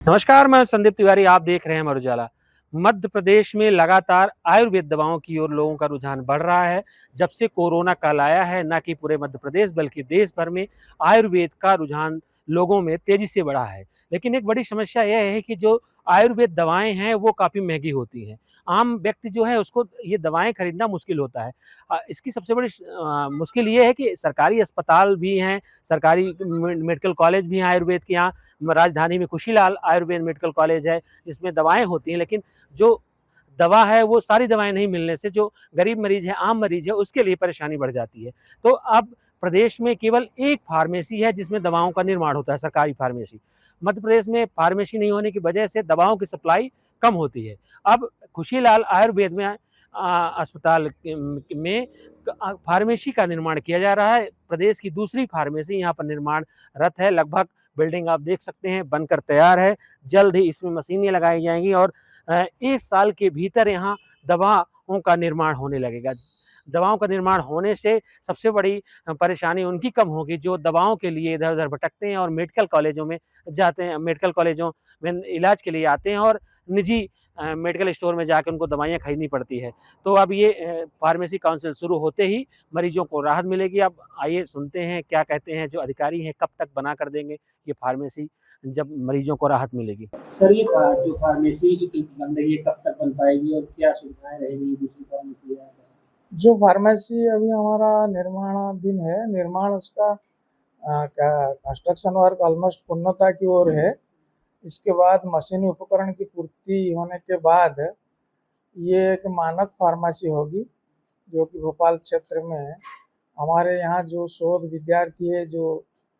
नमस्कार, मैं संदीप तिवारी। आप देख रहे हैं अमर उजाला। मध्य प्रदेश में लगातार आयुर्वेद दवाओं की ओर लोगों का रुझान बढ़ रहा है। जब से कोरोना काल आया है, न कि पूरे मध्य प्रदेश बल्कि देश भर में आयुर्वेद का रुझान लोगों में तेजी से बढ़ा है। लेकिन एक बड़ी समस्या यह है कि जो आयुर्वेद दवाएँ हैं, वो काफ़ी महँगी होती हैं। आम व्यक्ति जो है उसको ये दवाएँ खरीदना मुश्किल होता है। इसकी सबसे बड़ी मुश्किल ये है कि सरकारी अस्पताल भी हैं, सरकारी मेडिकल कॉलेज भी हैं आयुर्वेद के यहाँ। राजधानी में खुशीलाल आयुर्वेद मेडिकल कॉलेज है, जिसमें दवाएँ होती हैं, लेकिन जो दवा है वो सारी दवाएँ नहीं मिलने से जो गरीब मरीज़ है, आम मरीज़ है, उसके लिए परेशानी बढ़ जाती है। तो अब प्रदेश में केवल एक फार्मेसी है जिसमें दवाओं का निर्माण होता है, सरकारी फार्मेसी। मध्य प्रदेश में फार्मेसी नहीं होने की वजह से दवाओं की सप्लाई कम होती है। अब खुशीलाल आयुर्वेद में अस्पताल में फार्मेसी का निर्माण किया जा रहा है। प्रदेश की दूसरी फार्मेसी यहाँ पर निर्माणरत है। लगभग बिल्डिंग आप देख सकते हैं बनकर तैयार है। जल्द ही इसमें मशीनें लगाई जाएँगी और 1 साल के भीतर यहाँ दवाओं का निर्माण होने लगेगा। दवाओं का निर्माण होने से सबसे बड़ी परेशानी उनकी कम होगी जो दवाओं के लिए इधर-उधर भटकते हैं और मेडिकल कॉलेजों में जाते हैं, मेडिकल कॉलेजों में इलाज के लिए आते हैं और निजी मेडिकल स्टोर में जाके उनको दवाइयाँ खरीदनी पड़ती है। तो अब ये फार्मेसी काउंसिल शुरू होते ही मरीजों को राहत मिलेगी। अब आइए सुनते हैं क्या कहते हैं जो अधिकारी हैं, कब तक बना कर देंगे ये फार्मेसी जब मरीजों को राहत मिलेगी। सर ये जो फार्मेसी बन रही है कब तक बन पाएगी और क्या सुविधाएं रहेगी दूसरी फार्मेसी है? जो फार्मेसी अभी हमारा निर्माणाधीन है, निर्माण उसका कंस्ट्रक्शन वर्क ऑलमोस्ट पूर्णता की ओर है। इसके बाद मशीनी उपकरण की पूर्ति होने के बाद ये एक मानक फार्मेसी होगी जो कि भोपाल क्षेत्र में है। हमारे यहाँ जो शोध विद्यार्थी है जो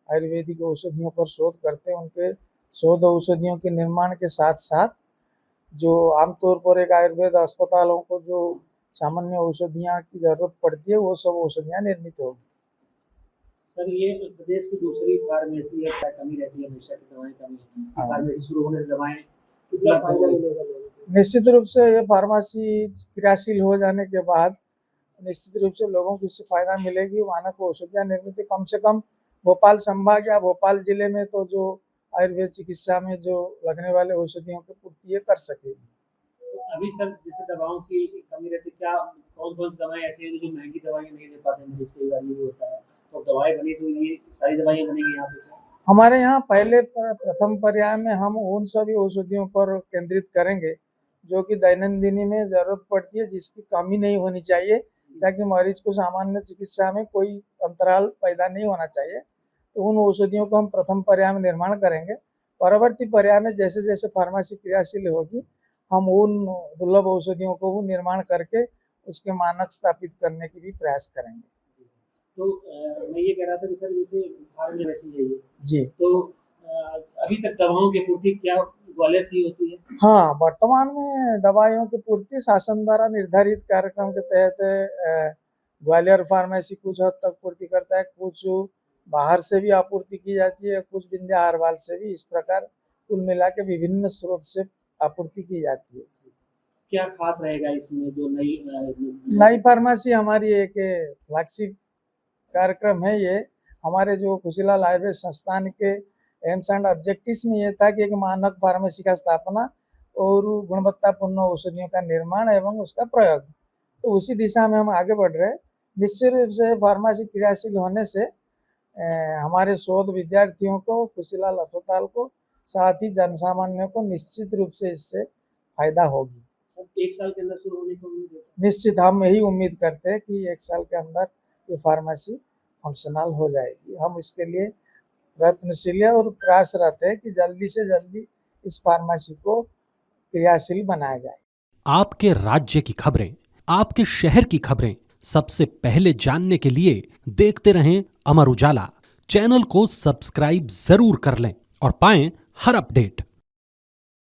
आयुर्वेदिक औषधियों पर शोध करते हैं, उनके शोध औषधियों के निर्माण के साथ साथ जो आमतौर पर एक आयुर्वेद अस्पतालों को जो सामान्य औषधियाँ की ज़रूरत पड़ती है, वो सब औषधियाँ निर्मित होगी। सर ये प्रदेश की दूसरी फार्मेसी है, क्या कमी रहती है हमेशा की दवाएं कमी फार्मेसी शुरू होने से दवाएं उपलब्ध होगी? निश्चित रूप से ये फार्मेसी क्रियाशील हो जाने के बाद निश्चित रूप से लोगों को इससे फायदा मिलेगी। मानक औषधियाँ निर्मित कम से कम भोपाल संभाग या भोपाल जिले में तो जो आयुर्वेद चिकित्सा में जो लगने वाले औषधियों की पूर्ति ये कर सकेगी। अभी सर जैसे दवाओं की कमी रहती है, क्या कौन-कौन सी दवाएं ऐसी हैं जो महंगी दवाइयाँ नहीं दे पाते मरीज, कई बार ये भी होता है, तो दवाएं बनी तो ये सारी दवाइयाँ बनेंगी यहाँ पे? हमारे यहाँ पहले प्रथम पर्याय में हम उन सभी औषधियों पर केंद्रित करेंगे जो कि दैनंदिनी में ज़रूरत पड़ती है, जिसकी कमी नहीं होनी चाहिए, ताकि मरीज को सामान्य चिकित्सा में कोई अंतराल पैदा नहीं होना चाहिए। तो उन औषधियों को हम प्रथम पर्याय में निर्माण करेंगे। परवर्ती पर्याय में जैसे जैसे फार्मेसी क्रियाशील होगी, हम उन दुर्लभ औषधियों को भी निर्माण करके उसके मानक स्थापित करने की भी प्रयास करेंगे। तो मैं ये कह रहा था कि सर जैसे फार्मेसी है ये जी, तो अभी तक दवाओं की पूर्ति क्या ग्वालियर से ही होती है? हाँ, वर्तमान में दवाइयों की पूर्ति शासन द्वारा निर्धारित कार्यक्रम के तहत ग्वालियर फार्मेसी कुछ हद तक पूर्ति करता है, कुछ बाहर से भी आपूर्ति की जाती है, कुछ विंध्या हरवाल से भी। इस प्रकार कुल मिला के विभिन्न स्रोत से आपूर्ति की जाती है। क्या खास रहेगा इसमें जो नई फार्मेसी हमारी एक फ्लैगशिप कार्यक्रम है। ये हमारे जो खुशीलाल आयुर्वेद संस्थान के एम्स एंड ऑब्जेक्टिव्स में ये था कि एक मानक फार्मेसी का स्थापना और गुणवत्तापूर्ण औषधियों का निर्माण एवं उसका प्रयोग, तो उसी दिशा में हम आगे बढ़ रहे हैं। निश्चित रूप से फार्मेसी क्रियाशील होने से हमारे शोध विद्यार्थियों को, खुशीलाल अस्पताल को, साथ ही जनसामान्य को निश्चित रूप से इससे फायदा होगी। 1 साल के अंदर शुरू होने की उम्मीद है? निश्चित हम यही उम्मीद करते हैं कि 1 साल के अंदर ये फार्मेसी फंक्शनल हो जाएगी। हम इसके लिए प्रयत्नशील है और प्रयासरत है कि जल्दी से जल्दी इस फार्मेसी को क्रियाशील बनाया जाए। आपके राज्य की खबरें, आपके शहर की खबरें सबसे पहले जानने के लिए देखते रहें अमर उजाला। चैनल को सब्सक्राइब जरूर कर लें और पाएं हर अपडेट।